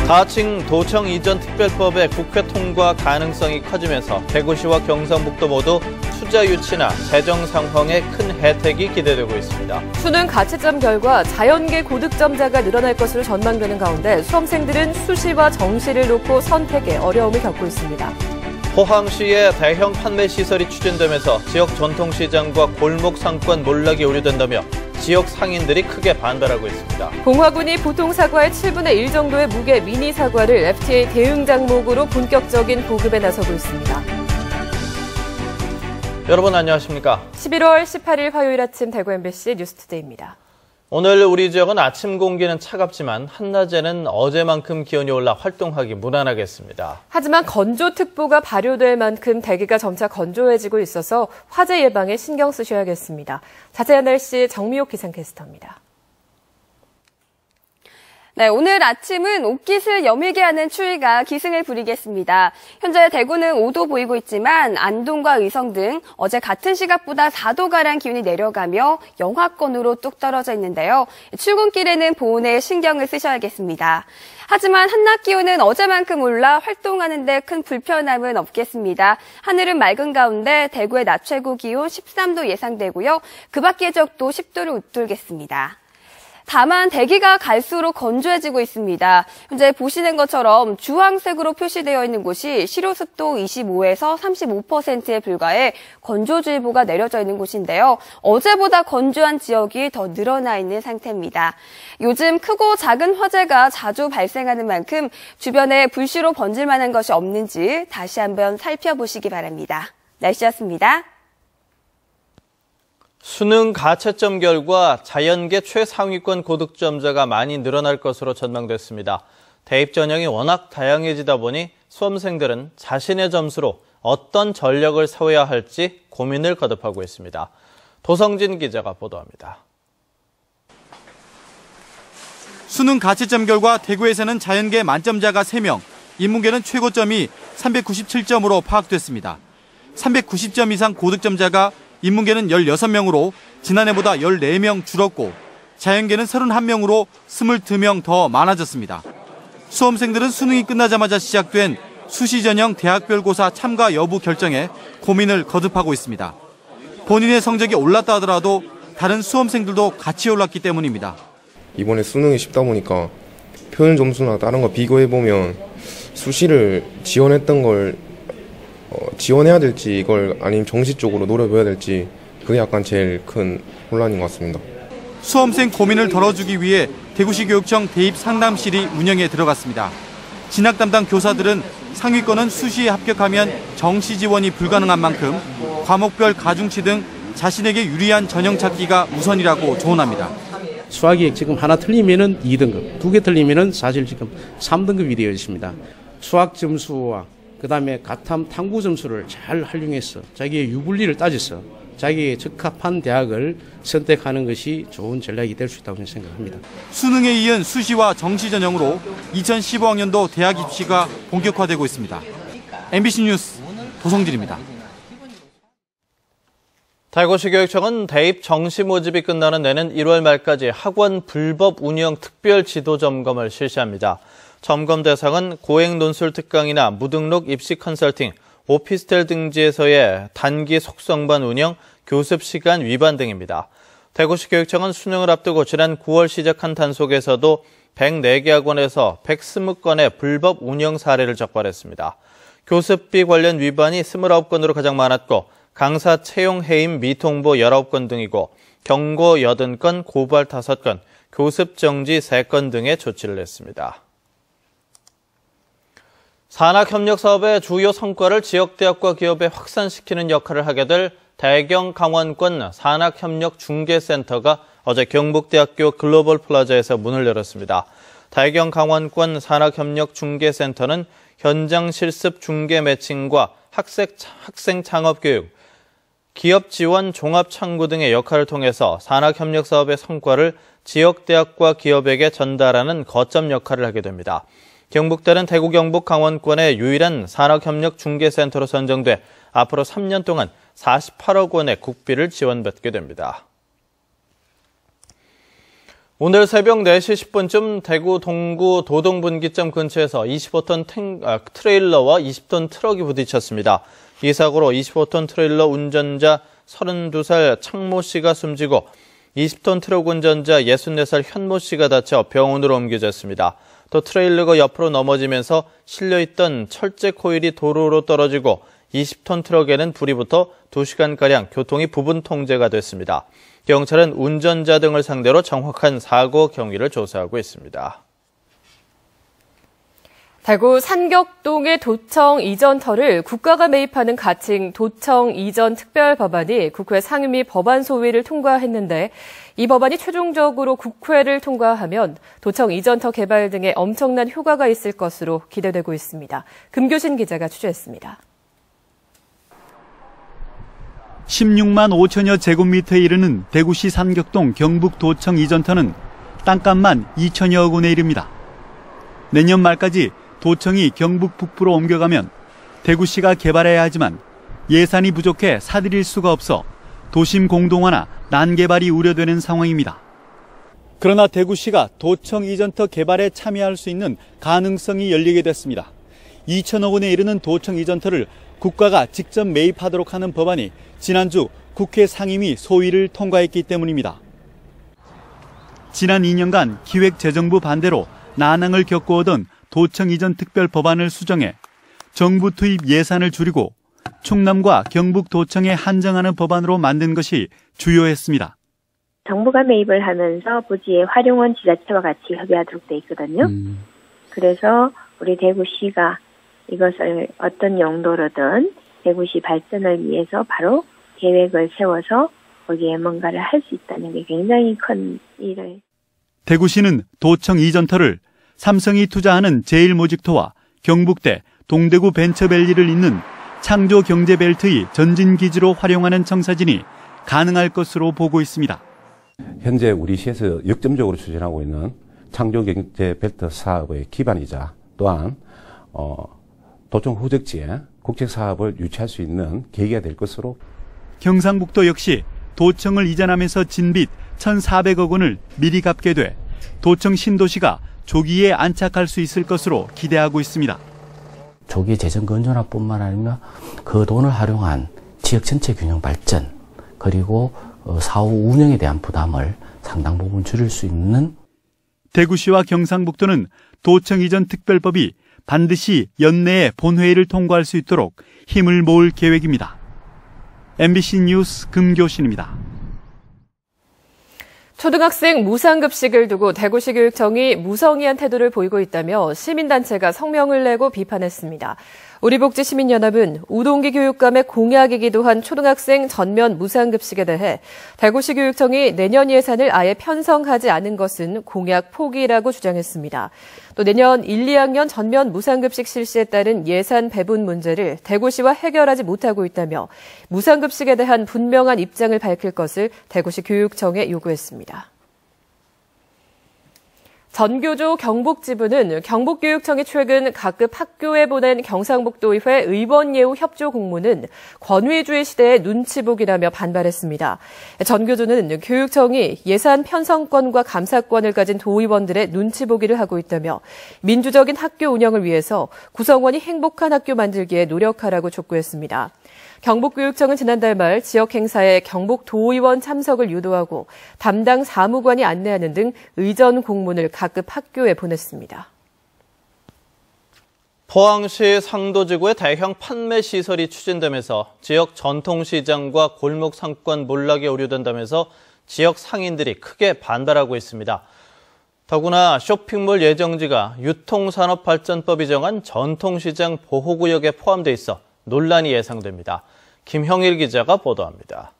4층 도청 이전 특별법의 국회 통과 가능성이 커지면서 대구시와 경상북도 모두 투자 유치나 재정 상황에 큰 혜택이 기대되고 있습니다. 수능 가채점 결과 자연계 고득점자가 늘어날 것으로 전망되는 가운데 수험생들은 수시와 정시를 놓고 선택에 어려움을 겪고 있습니다. 포항시에 대형 판매 시설이 추진되면서 지역 전통시장과 골목 상권 몰락이 우려된다며 지역 상인들이 크게 반발하고 있습니다. 공화군이 보통 사과의 7분의 1 정도의 무게 미니 사과를 FTA 대응 장목으로 본격적인 보급에 나서고 있습니다. 여러분 안녕하십니까? 11월 18일 화요일 아침 대구 MBC 뉴스투데이입니다. 오늘 우리 지역은 아침 공기는 차갑지만 한낮에는 어제만큼 기온이 올라 활동하기 무난하겠습니다. 하지만 건조특보가 발효될 만큼 대기가 점차 건조해지고 있어서 화재 예방에 신경 쓰셔야겠습니다. 자세한 날씨 정미옥 기상캐스터입니다. 네, 오늘 아침은 옷깃을 여밀게 하는 추위가 기승을 부리겠습니다. 현재 대구는 5도 보이고 있지만 안동과 의성 등 어제 같은 시각보다 4도가량 기온이 내려가며 영하권으로 뚝 떨어져 있는데요. 출근길에는 보온에 신경을 쓰셔야겠습니다. 하지만 한낮 기온은 어제만큼 올라 활동하는 데 큰 불편함은 없겠습니다. 하늘은 맑은 가운데 대구의 낮 최고 기온 13도 예상되고요. 그 밖의 지역도 10도를 웃돌겠습니다. 다만 대기가 갈수록 건조해지고 있습니다. 현재 보시는 것처럼 주황색으로 표시되어 있는 곳이 실효습도 25에서 35%에 불과해 건조주의보가 내려져 있는 곳인데요. 어제보다 건조한 지역이 더 늘어나 있는 상태입니다. 요즘 크고 작은 화재가 자주 발생하는 만큼 주변에 불씨로 번질 만한 것이 없는지 다시 한번 살펴보시기 바랍니다. 날씨였습니다. 수능 가채점 결과 자연계 최상위권 고득점자가 많이 늘어날 것으로 전망됐습니다. 대입 전형이 워낙 다양해지다 보니 수험생들은 자신의 점수로 어떤 전력을 세워야 할지 고민을 거듭하고 있습니다. 도성진 기자가 보도합니다. 수능 가채점 결과 대구에서는 자연계 만점자가 3명, 인문계는 최고점이 397점으로 파악됐습니다. 390점 이상 고득점자가 인문계는 16명으로 지난해보다 14명 줄었고 자연계는 31명으로 22명 더 많아졌습니다. 수험생들은 수능이 끝나자마자 시작된 수시 전형 대학별고사 참가 여부 결정에 고민을 거듭하고 있습니다. 본인의 성적이 올랐다 하더라도 다른 수험생들도 같이 올랐기 때문입니다. 이번에 수능이 쉽다 보니까 표현 점수나 다른 거 비교해보면 수시를 지원했던 걸 지원해야 될지 이걸 아니면 정시 쪽으로 노려봐야 될지 그게 약간 제일 큰 혼란인 것 같습니다. 수험생 고민을 덜어주기 위해 대구시 교육청 대입 상담실이 운영에 들어갔습니다. 진학 담당 교사들은 상위권은 수시에 합격하면 정시 지원이 불가능한 만큼 과목별 가중치 등 자신에게 유리한 전형 찾기가 우선이라고 조언합니다. 수학이 지금 하나 틀리면은 2등급, 2개 틀리면은 사실 지금 3등급이 되어 있습니다. 수학 점수와 그다음에 가탐 탐구 점수를 잘 활용해서 자기의 유불리를 따져서 자기의 적합한 대학을 선택하는 것이 좋은 전략이 될 수 있다고 생각합니다. 수능에 이은 수시와 정시 전형으로 2015학년도 대학 입시가 본격화되고 있습니다. MBC 뉴스 도성진입니다. 대구시 교육청은 대입 정시 모집이 끝나는 내년 1월 말까지 학원 불법 운영 특별 지도 점검을 실시합니다. 점검 대상은 고액 논술 특강이나 무등록 입시 컨설팅, 오피스텔 등지에서의 단기 속성반 운영, 교습 시간 위반 등입니다. 대구시 교육청은 수능을 앞두고 지난 9월 시작한 단속에서도 104개 학원에서 120건의 불법 운영 사례를 적발했습니다. 교습비 관련 위반이 29건으로 가장 많았고 강사 채용 해임 미통보 19건 등이고 경고 80건, 고발 5건, 교습 정지 3건 등의 조치를 냈습니다. 산학협력사업의 주요 성과를 지역대학과 기업에 확산시키는 역할을 하게 될 대경 강원권 산학협력중개센터가 어제 경북대학교 글로벌 플라자에서 문을 열었습니다. 대경 강원권 산학협력중개센터는 현장 실습 중개 매칭과 학생 창업교육, 기업 지원 종합창구 등의 역할을 통해서 산학협력사업의 성과를 지역대학과 기업에게 전달하는 거점 역할을 하게 됩니다. 경북대는 대구 경북 강원권의 유일한 산학협력중개센터로 선정돼 앞으로 3년 동안 48억 원의 국비를 지원받게 됩니다. 오늘 새벽 4시 10분쯤 대구 동구 도동분기점 근처에서 25톤 트레일러와 20톤 트럭이 부딪혔습니다. 이 사고로 25톤 트레일러 운전자 32살 창모 씨가 숨지고 20톤 트럭 운전자 64살 현모 씨가 다쳐 병원으로 옮겨졌습니다. 또 트레일러가 옆으로 넘어지면서 실려있던 철제 코일이 도로로 떨어지고 20톤 트럭에는 불이 붙어 2시간가량 교통이 부분 통제가 됐습니다. 경찰은 운전자 등을 상대로 정확한 사고 경위를 조사하고 있습니다. 대구 산격동의 도청 이전터를 국가가 매입하는 가칭 도청 이전 특별법안이 국회 상임위 법안 소위를 통과했는데 이 법안이 최종적으로 국회를 통과하면 도청 이전터 개발 등에 엄청난 효과가 있을 것으로 기대되고 있습니다. 금교신 기자가 취재했습니다. 16만 5천여 제곱미터에 이르는 대구시 산격동 경북도청 이전터는 땅값만 2천여억 원에 이릅니다. 내년 말까지 도청이 경북 북부로 옮겨가면 대구시가 개발해야 하지만 예산이 부족해 사들일 수가 없어 도심 공동화나 난개발이 우려되는 상황입니다. 그러나 대구시가 도청 이전터 개발에 참여할 수 있는 가능성이 열리게 됐습니다. 2천억 원에 이르는 도청 이전터를 국가가 직접 매입하도록 하는 법안이 지난주 국회 상임위 소위를 통과했기 때문입니다. 지난 2년간 기획재정부 반대로 난항을 겪어오던 도청 이전 특별 법안을 수정해 정부 투입 예산을 줄이고 충남과 경북 도청에 한정하는 법안으로 만든 것이 주요했습니다. 정부가 매입을 하면서 부지의 활용은 지자체와 같이 협의하도록 돼 있거든요. 그래서 우리 대구시가 이것을 어떤 용도로든 대구시 발전을 위해서 바로 계획을 세워서 거기에 뭔가를 할 수 있다는 게 굉장히 큰 일을. 대구시는 도청 이전터를 삼성이 투자하는 제일모직토와 경북대, 동대구 벤처밸리를 잇는 창조경제벨트의 전진기지로 활용하는 청사진이 가능할 것으로 보고 있습니다. 현재 우리 시에서 역점적으로 추진하고 있는 창조경제벨트 사업의 기반이자 또한 도청 후적지에 국책사업을 유치할 수 있는 계기가 될 것으로. 경상북도 역시 도청을 이전하면서 진빚 1,400억 원을 미리 갚게 돼 도청 신도시가 조기에 안착할 수 있을 것으로 기대하고 있습니다. 조기 재정 건전화뿐만 아니라 그 돈을 활용한 지역 전체 균형 발전 그리고 사후 운영에 대한 부담을 상당 부분 줄일 수 있는. 대구시와 경상북도는 도청 이전 특별법이 반드시 연내에 본회의를 통과할 수 있도록 힘을 모을 계획입니다. MBC 뉴스 금교신입니다. 초등학생 무상급식을 두고 대구시 교육청이 무성의한 태도를 보이고 있다며 시민단체가 성명을 내고 비판했습니다. 우리복지시민연합은 우동기 교육감의 공약이기도 한 초등학생 전면 무상급식에 대해 대구시 교육청이 내년 예산을 아예 편성하지 않은 것은 공약 포기라고 주장했습니다. 또 내년 1, 2학년 전면 무상급식 실시에 따른 예산 배분 문제를 대구시와 해결하지 못하고 있다며 무상급식에 대한 분명한 입장을 밝힐 것을 대구시 교육청에 요구했습니다. 전교조 경북지부는 경북교육청이 최근 각급 학교에 보낸 경상북도의회 의원예우 협조 공문은 권위주의 시대의 눈치보기라며 반발했습니다. 전교조는 교육청이 예산 편성권과 감사권을 가진 도의원들의 눈치보기를 하고 있다며 민주적인 학교 운영을 위해서 구성원이 행복한 학교 만들기에 노력하라고 촉구했습니다. 경북교육청은 지난달 말 지역 행사에 경북도의원 참석을 유도하고 담당 사무관이 안내하는 등 의전 공문을 각급 학교에 보냈습니다. 포항시 상도지구에 대형 판매 시설이 추진되면서 지역 전통시장과 골목 상권 몰락이 우려된다면서 지역 상인들이 크게 반발하고 있습니다. 더구나 쇼핑몰 예정지가 유통산업발전법이 정한 전통시장 보호구역에 포함돼 있어 논란이 예상됩니다. 김형일 기자가 보도합니다.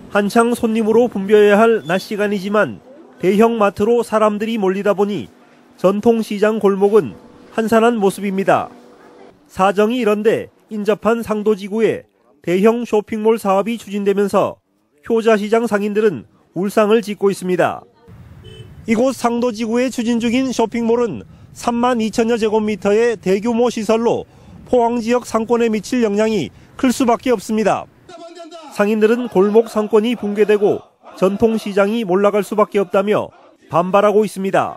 한창 손님으로 붐벼야 할 낮 시간이지만 대형 마트로 사람들이 몰리다 보니 전통시장 골목은 한산한 모습입니다. 사정이 이런데 인접한 상도지구에 대형 쇼핑몰 사업이 추진되면서 효자시장 상인들은 울상을 짓고 있습니다. 이곳 상도지구에 추진 중인 쇼핑몰은 3만 2천여 제곱미터의 대규모 시설로 포항 지역 상권에 미칠 영향이 클 수밖에 없습니다. 상인들은 골목 상권이 붕괴되고 전통시장이 몰락할 수밖에 없다며 반발하고 있습니다.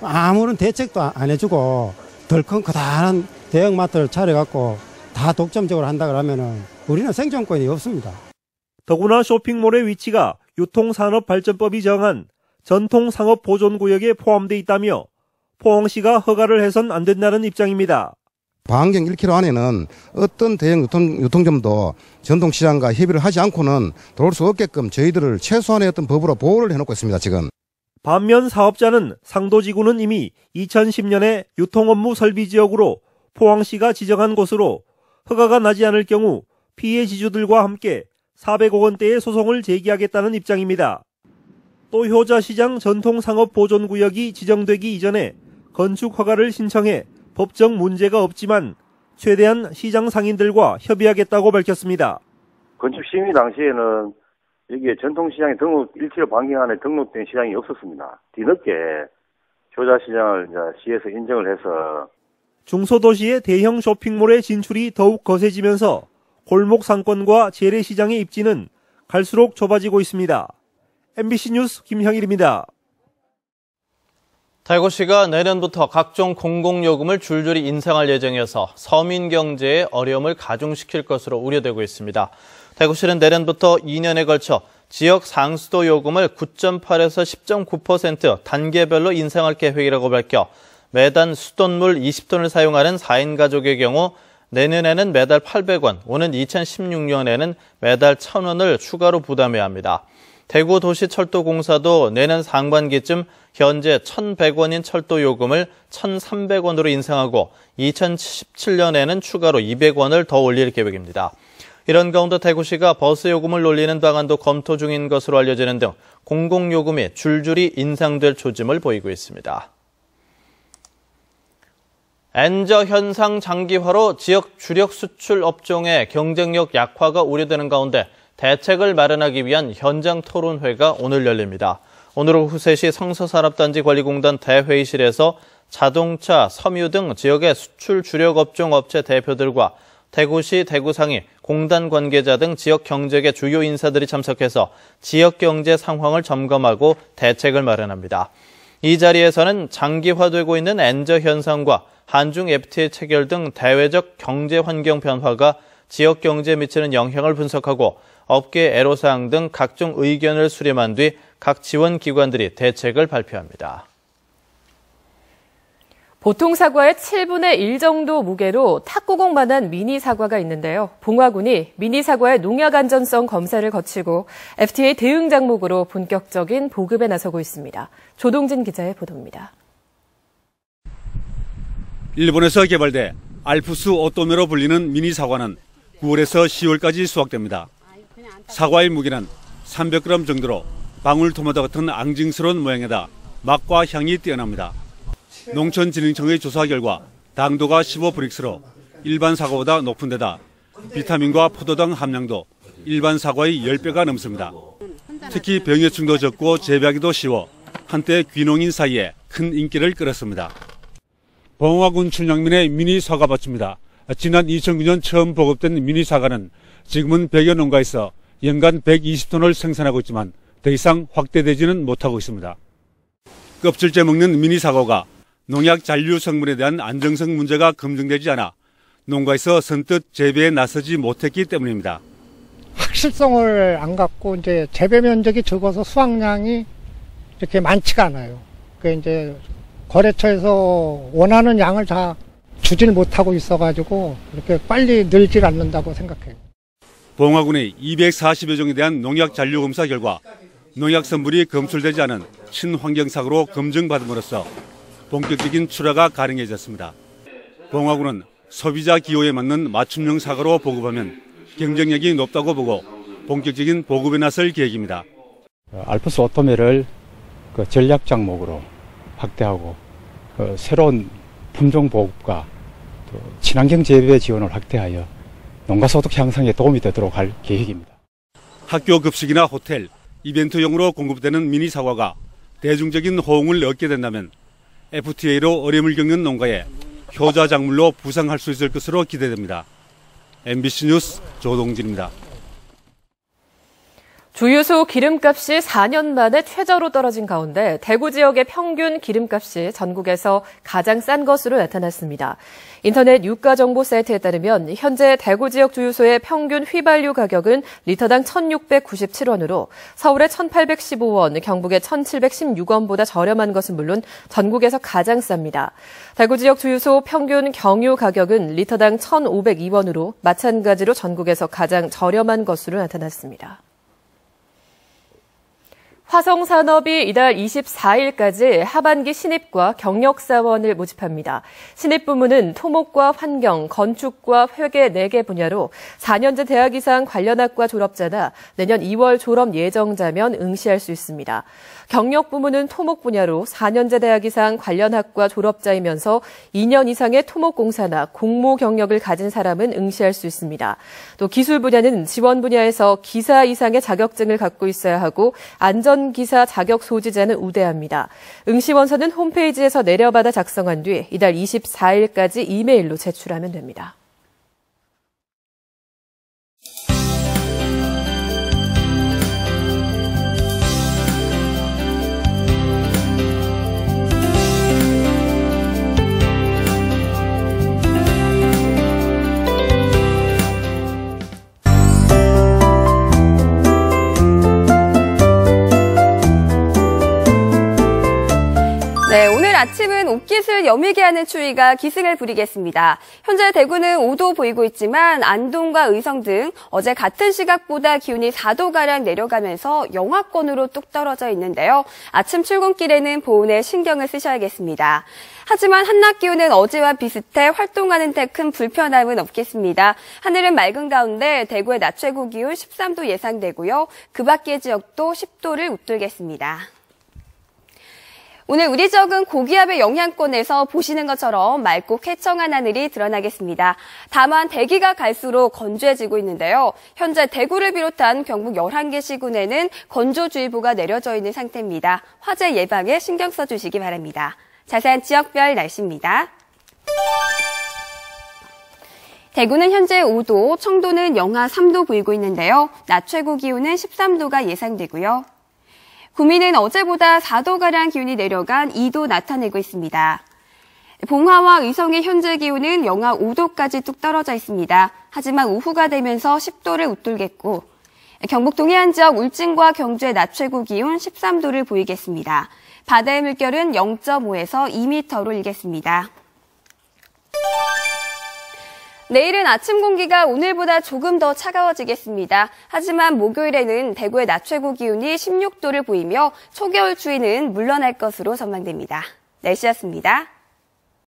아무런 대책도 안 해주고 덜 큰 커다란 대형마트를 차려갖고 다 독점적으로 한다 그러면은 우리는 생존권이 없습니다. 더구나 쇼핑몰의 위치가 유통산업발전법이 정한 전통상업보존구역에 포함돼 있다며 포항시가 허가를 해선 안 된다는 입장입니다. 반경 1km 안에는 어떤 대형 유통점도 전통시장과 협의를 하지 않고는 들어올 수 없게끔 저희들을 최소한의 어떤 법으로 보호를 해놓고 있습니다, 지금. 반면 사업자는 상도지구는 이미 2010년에 유통업무 설비지역으로 포항시가 지정한 곳으로 허가가 나지 않을 경우 피해 지주들과 함께 400억 원대의 소송을 제기하겠다는 입장입니다. 또 효자시장 전통상업보존구역이 지정되기 이전에 건축 허가를 신청해 법적 문제가 없지만 최대한 시장 상인들과 협의하겠다고 밝혔습니다. 건축 심의 당시에는 여기에 전통시장에 등록 1km 반경 안에 등록된 시장이 없었습니다. 뒤늦게 효자시장을 시에서 인정을 해서 중소도시의 대형 쇼핑몰의 진출이 더욱 거세지면서 골목 상권과 재래시장의 입지는 갈수록 좁아지고 있습니다. MBC 뉴스 김형일입니다. 대구시가 내년부터 각종 공공요금을 줄줄이 인상할 예정이어서 서민 경제에 어려움을 가중시킬 것으로 우려되고 있습니다. 대구시는 내년부터 2년에 걸쳐 지역 상수도 요금을 9.8에서 10.9% 단계별로 인상할 계획이라고 밝혀 매단 수돗물 20톤을 사용하는 4인 가족의 경우 내년에는 매달 800원, 오는 2016년에는 매달 1,000원을 추가로 부담해야 합니다. 대구도시철도공사도 내년 상반기쯤 현재 1,100원인 철도 요금을 1,300원으로 인상하고 2017년에는 추가로 200원을 더 올릴 계획입니다. 이런 가운데 대구시가 버스 요금을 올리는 방안도 검토 중인 것으로 알려지는 등 공공요금이 줄줄이 인상될 조짐을 보이고 있습니다. 엔저 현상 장기화로 지역 주력 수출 업종의 경쟁력 약화가 우려되는 가운데 대책을 마련하기 위한 현장 토론회가 오늘 열립니다. 오늘 오후 3시 성서산업단지관리공단 대회의실에서 자동차, 섬유 등 지역의 수출 주력 업종 업체 대표들과 대구시, 대구상이, 공단 관계자 등 지역 경제계 주요 인사들이 참석해서 지역 경제 상황을 점검하고 대책을 마련합니다. 이 자리에서는 장기화되고 있는 엔저 현상과 한중 FTA 체결 등 대외적 경제 환경 변화가 지역 경제에 미치는 영향을 분석하고 업계 애로사항 등 각종 의견을 수렴한 뒤 각 지원기관들이 대책을 발표합니다. 보통 사과의 7분의 1 정도 무게로 탁구공만한 미니 사과가 있는데요. 봉화군이 미니 사과의 농약 안전성 검사를 거치고 FTA 대응 장목으로 본격적인 보급에 나서고 있습니다. 조동진 기자의 보도입니다. 일본에서 개발돼 알프스 오토메로 불리는 미니 사과는 9월에서 10월까지 수확됩니다. 사과의 무게는 300g 정도로 방울토마토 같은 앙증스러운 모양에다 맛과 향이 뛰어납니다. 농촌진흥청의 조사 결과 당도가 15브릭스로 일반 사과보다 높은 데다 비타민과 포도당 함량도 일반 사과의 10배가 넘습니다. 특히 병해충도 적고 재배하기도 쉬워 한때 귀농인 사이에 큰 인기를 끌었습니다. 봉화군 춘향민의 미니 사과밭입니다. 지난 2009년 처음 보급된 미니 사과는 지금은 100여 농가에서 연간 120톤을 생산하고 있지만 더 이상 확대되지는 못하고 있습니다. 껍질째 먹는 미니 사과가 농약 잔류 성분에 대한 안정성 문제가 검증되지 않아 농가에서 선뜻 재배에 나서지 못했기 때문입니다. 확실성을 안 갖고 이제 재배 면적이 적어서 수확량이 이렇게 많지가 않아요. 그 이제 거래처에서 원하는 양을 다 주질 못하고 있어가지고 이렇게 빨리 늘질 않는다고 생각해요. 봉화군의 240여 종에 대한 농약 잔류 검사 결과 농약 성분이 검출되지 않은 친환경사고로 검증받음으로써 본격적인 출하가 가능해졌습니다. 봉화군은 소비자 기호에 맞는 맞춤형 사과로 보급하면 경쟁력이 높다고 보고 본격적인 보급에 나설 계획입니다. 알프스 오토메를 전략 장목으로 확대하고 새로운 품종 보급과 또 친환경 재배 지원을 확대하여 농가 소득 향상에 도움이 되도록 할 계획입니다. 학교 급식이나 호텔, 이벤트용으로 공급되는 미니 사과가 대중적인 호응을 얻게 된다면 FTA로 어려움을 겪는 농가에 효자 작물로 부상할 수 있을 것으로 기대됩니다. MBC 뉴스 조동진입니다. 주유소 기름값이 4년 만에 최저로 떨어진 가운데 대구 지역의 평균 기름값이 전국에서 가장 싼 것으로 나타났습니다. 인터넷 유가 정보 사이트에 따르면 현재 대구 지역 주유소의 평균 휘발유 가격은 리터당 1,697원으로 서울의 1,815원, 경북의 1,716원보다 저렴한 것은 물론 전국에서 가장 쌉니다. 대구 지역 주유소 평균 경유 가격은 리터당 1,502원으로 마찬가지로 전국에서 가장 저렴한 것으로 나타났습니다. 화성산업이 이달 24일까지 하반기 신입과 경력사원을 모집합니다. 신입 부문은 토목과 환경, 건축과 회계 4개 분야로 4년제 대학 이상 관련 학과 졸업자나 내년 2월 졸업 예정자면 응시할 수 있습니다. 경력 부문은 토목 분야로 4년제 대학 이상 관련 학과 졸업자이면서 2년 이상의 토목공사나 공모 경력을 가진 사람은 응시할 수 있습니다. 또 기술 분야는 지원 분야에서 기사 이상의 자격증을 갖고 있어야 하고 안전기사 자격 소지자는 우대합니다. 응시 원서는 홈페이지에서 내려받아 작성한 뒤 이달 24일까지 이메일로 제출하면 됩니다. 네, 오늘 아침은 옷깃을 여미게 하는 추위가 기승을 부리겠습니다. 현재 대구는 5도 보이고 있지만 안동과 의성 등 어제 같은 시각보다 기온이 4도가량 내려가면서 영하권으로 뚝 떨어져 있는데요. 아침 출근길에는 보온에 신경을 쓰셔야겠습니다. 하지만 한낮 기온은 어제와 비슷해 활동하는 데 큰 불편함은 없겠습니다. 하늘은 맑은 가운데 대구의 낮 최고 기온 13도 예상되고요. 그 밖의 지역도 10도를 웃돌겠습니다. 오늘 우리 지역은 고기압의 영향권에서 보시는 것처럼 맑고 쾌청한 하늘이 드러나겠습니다. 다만 대기가 갈수록 건조해지고 있는데요. 현재 대구를 비롯한 경북 11개 시군에는 건조주의보가 내려져 있는 상태입니다. 화재 예방에 신경 써주시기 바랍니다. 자세한 지역별 날씨입니다. 대구는 현재 5도, 청도는 영하 3도 보이고 있는데요. 낮 최고 기온은 13도가 예상되고요. 구미는 어제보다 4도가량 기온이 내려간 2도 나타내고 있습니다. 봉화와 의성의 현재 기온은 영하 5도까지 뚝 떨어져 있습니다. 하지만 오후가 되면서 10도를 웃돌겠고 경북 동해안 지역 울진과 경주의 낮 최고 기온 13도를 보이겠습니다. 바다의 물결은 0.5에서 2m로 일겠습니다. 내일은 아침 공기가 오늘보다 조금 더 차가워지겠습니다. 하지만 목요일에는 대구의 낮 최고 기온이 16도를 보이며 초겨울 추위는 물러날 것으로 전망됩니다. 날씨였습니다.